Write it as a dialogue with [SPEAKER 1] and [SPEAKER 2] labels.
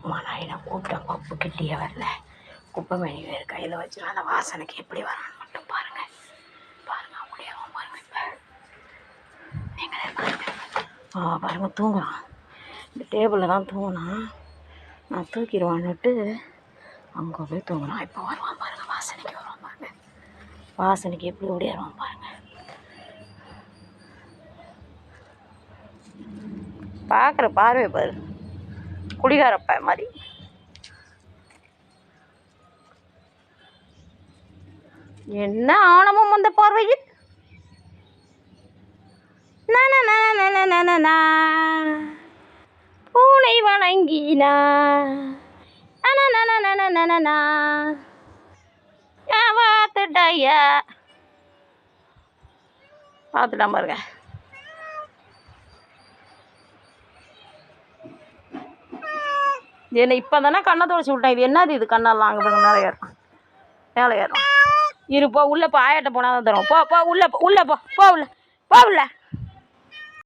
[SPEAKER 1] மனாயினை கூப்பிட்டேன், பப்பு கிட்டியே வரல. குப்பை மேனி வேறு கையில் வச்சுருவேன். அந்த வாசனைக்கு எப்படி வரான்னு மட்டும் பாருங்கள். பாருங்கள் அப்படியாவும் பாருங்கள். இப்போ நீங்களே பாருங்கள். பாருங்கள் தூங்கலாம். இந்த டேபிளில் தான் தூங்கினான். நான் தூக்கிடுவான்னுட்டு அங்கே போய் தூங்கலாம். இப்போ வருவான் பாருங்கள். வாசனைக்கு வருவான் பாருங்கள். வாசனைக்கு எப்படி ஓடியாருவான் பாருங்கள். பார்க்குற பார்வை பாரு, குடிகாரப்ப மாதிரி. என்ன ஆணவம் அந்த பார்வையில். பூனை வணங்கினா பார்த்துட்டான் பாருங்க. என்ன இப்போ தானே கண்ணை துடைச்சி விட்டேன். இது என்னது இது? கண்ணெல்லாம் அங்கே பாருங்க, மேலே ஏறும், மேலே ஏறும். இருப்போ உள்ளே போ, ஆயாட்ட போனால் தான் தரும். போ போ உள்ளே போ, உள்ளே போ, போ உள்ள, போ உள்ள.